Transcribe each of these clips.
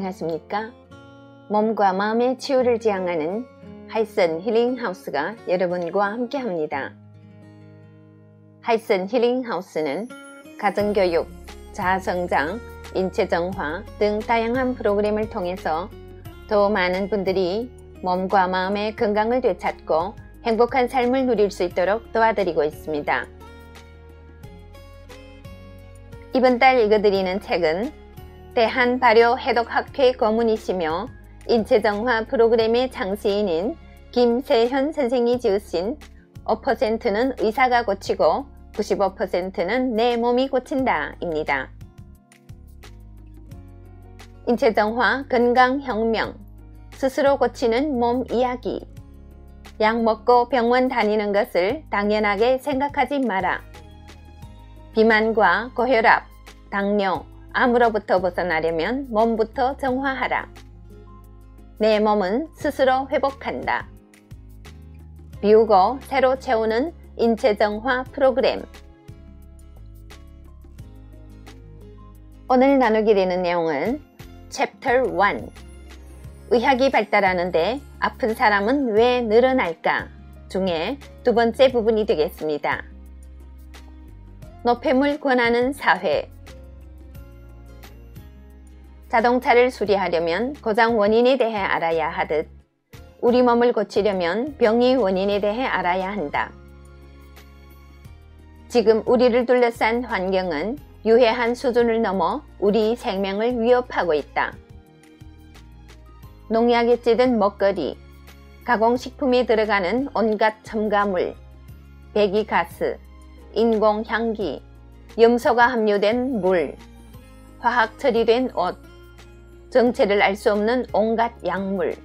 안녕하십니까? 몸과 마음의 치유를 지향하는 하이슨 힐링하우스가 여러분과 함께합니다. 하이슨 힐링하우스는 가정교육, 자아성장, 인체정화 등 다양한 프로그램을 통해서 더 많은 분들이 몸과 마음의 건강을 되찾고 행복한 삶을 누릴 수 있도록 도와드리고 있습니다. 이번 달 읽어드리는 책은 대한발효해독학회 고문이시며 인체정화 프로그램의 창시인인 김세현 선생이 지으신 5%는 의사가 고치고 95%는 내 몸이 고친다 입니다. 인체정화 건강혁명, 스스로 고치는 몸 이야기. 약 먹고 병원 다니는 것을 당연하게 생각하지 마라. 비만과 고혈압, 당뇨, 암으로부터 벗어나려면 몸부터 정화하라. 내 몸은 스스로 회복한다. 비우고 새로 채우는 인체정화 프로그램. 오늘 나누게 되는 내용은 Chapter 1 의학이 발달하는데 아픈 사람은 왜 늘어날까? 중에 두 번째 부분이 되겠습니다. 노폐물 권하는 사회. 자동차를 수리하려면 고장 원인에 대해 알아야 하듯 우리 몸을 고치려면 병의 원인에 대해 알아야 한다. 지금 우리를 둘러싼 환경은 유해한 수준을 넘어 우리 생명을 위협하고 있다. 농약에 찌든 먹거리, 가공식품에 들어가는 온갖 첨가물, 배기가스, 인공향기, 염소가 함유된 물, 화학 처리된 옷, 정체를 알 수 없는 온갖 약물,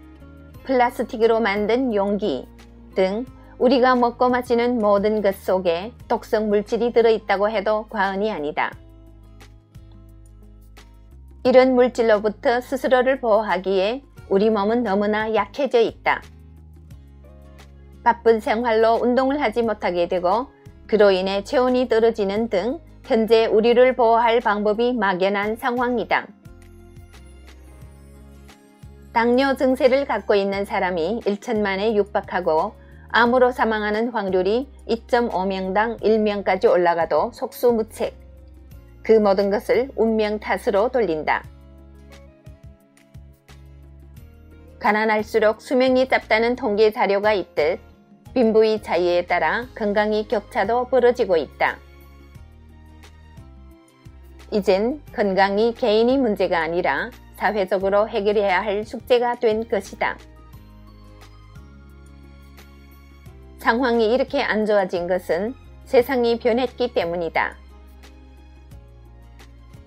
플라스틱으로 만든 용기 등 우리가 먹고 마시는 모든 것 속에 독성 물질이 들어있다고 해도 과언이 아니다. 이런 물질로부터 스스로를 보호하기에 우리 몸은 너무나 약해져 있다. 바쁜 생활로 운동을 하지 못하게 되고 그로 인해 체온이 떨어지는 등 현재 우리를 보호할 방법이 막연한 상황이다. 당뇨 증세를 갖고 있는 사람이 1천만에 육박하고 암으로 사망하는 확률이 2.5명당 1명까지 올라가도 속수무책. 그 모든 것을 운명 탓으로 돌린다. 가난할수록 수명이 짧다는 통계 자료가 있듯 빈부의 차이에 따라 건강의 격차도 벌어지고 있다. 이젠 건강이 개인의 문제가 아니라 사회적으로 해결해야 할 숙제가 된 것이다. 상황이 이렇게 안 좋아진 것은 세상이 변했기 때문이다.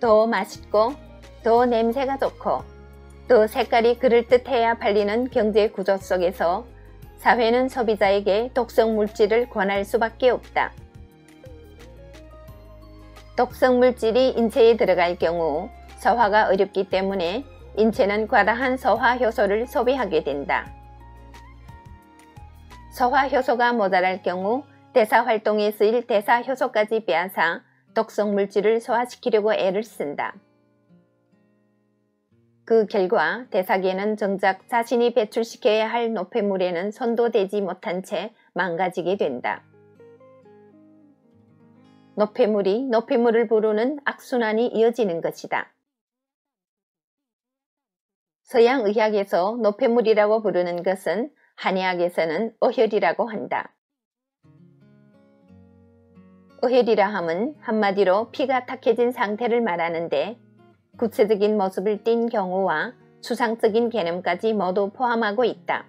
더 맛있고 더 냄새가 좋고 또 색깔이 그럴듯해야 팔리는 경제 구조 속에서 사회는 소비자에게 독성 물질을 권할 수밖에 없다. 독성 물질이 인체에 들어갈 경우 소화가 어렵기 때문에 인체는 과다한 소화 효소를 소비하게 된다. 소화 효소가 모자랄 경우 대사 활동에 쓰일 대사 효소까지 빼앗아 독성 물질을 소화시키려고 애를 쓴다. 그 결과 대사계는 정작 자신이 배출시켜야 할 노폐물에는 손도 대지 못한 채 망가지게 된다. 노폐물이 노폐물을 부르는 악순환이 이어지는 것이다. 서양 의학에서 노폐물이라고 부르는 것은 한의학에서는 어혈이라고 한다. 어혈이라 함은 한마디로 피가 탁해진 상태를 말하는데 구체적인 모습을 띈 경우와 추상적인 개념까지 모두 포함하고 있다.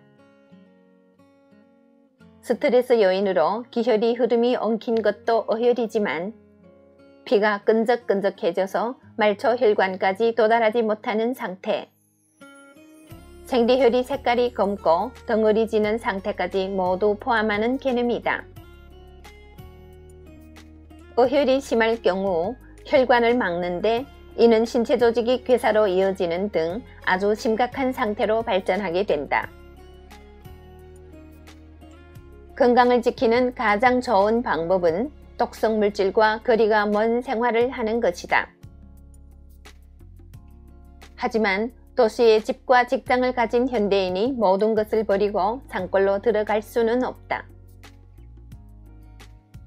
스트레스 요인으로 기혈이 흐름이 엉킨 것도 어혈이지만 피가 끈적끈적해져서 말초 혈관까지 도달하지 못하는 상태, 생리혈이 색깔이 검고 덩어리지는 상태까지 모두 포함하는 개념이다. 어혈이 심할 경우 혈관을 막는데 이는 신체 조직이 괴사로 이어지는 등 아주 심각한 상태로 발전하게 된다. 건강을 지키는 가장 좋은 방법은 독성 물질과 거리가 먼 생활을 하는 것이다. 하지만 도시에 집과 직장을 가진 현대인이 모든 것을 버리고 산골로 들어갈 수는 없다.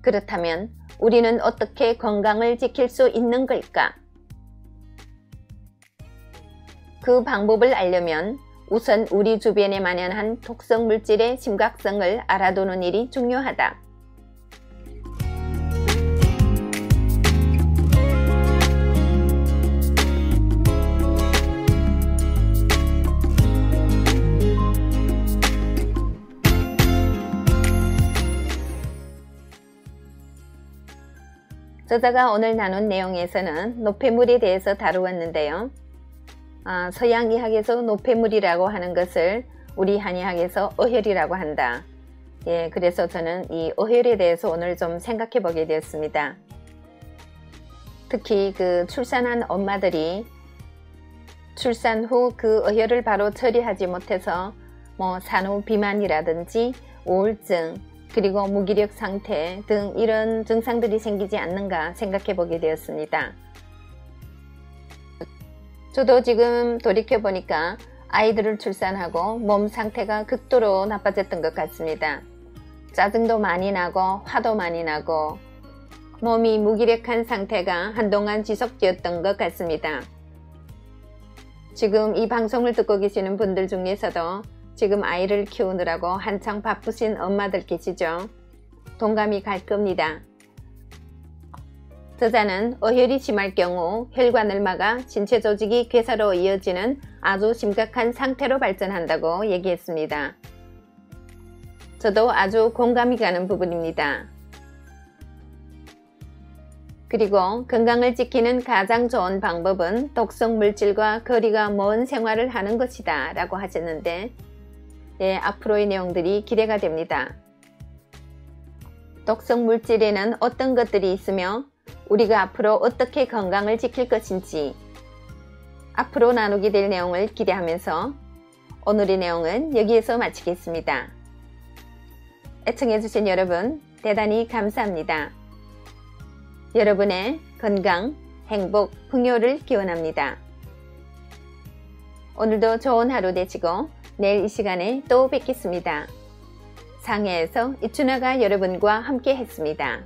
그렇다면 우리는 어떻게 건강을 지킬 수 있는 걸까? 그 방법을 알려면 우선 우리 주변에 만연한 독성 물질의 심각성을 알아두는 일이 중요하다. 저자가 오늘 나눈 내용에서는 노폐물에 대해서 다루었는데요. 서양의학에서 노폐물이라고 하는 것을 우리 한의학에서 어혈이라고 한다. 그래서 저는 이 어혈에 대해서 오늘 좀 생각해 보게 되었습니다. 특히 그 출산한 엄마들이 출산 후 그 어혈을 바로 처리하지 못해서 산후 비만이라든지 우울증, 그리고 무기력 상태 등 이런 증상들이 생기지 않는가 생각해 보게 되었습니다. 저도 지금 돌이켜보니까 아이들을 출산하고 몸 상태가 극도로 나빠졌던 것 같습니다. 짜증도 많이 나고 화도 많이 나고 몸이 무기력한 상태가 한동안 지속되었던 것 같습니다. 지금 이 방송을 듣고 계시는 분들 중에서도 지금 아이를 키우느라고 한창 바쁘신 엄마들 계시죠? 동감이 갈 겁니다. 저자는 어혈이 심할 경우 혈관을 막아 신체 조직이 괴사로 이어지는 아주 심각한 상태로 발전한다고 얘기했습니다. 저도 아주 공감이 가는 부분입니다. 그리고 건강을 지키는 가장 좋은 방법은 독성 물질과 거리가 먼 생활을 하는 것이다 라고 하셨는데 앞으로의 내용들이 기대가 됩니다. 독성 물질에는 어떤 것들이 있으며 우리가 앞으로 어떻게 건강을 지킬 것인지 앞으로 나누게 될 내용을 기대하면서 오늘의 내용은 여기에서 마치겠습니다. 애청해주신 여러분 대단히 감사합니다. 여러분의 건강, 행복, 풍요를 기원합니다. 오늘도 좋은 하루 되시고 내일 이 시간에 또 뵙겠습니다. 상해에서 이춘아가 여러분과 함께 했습니다.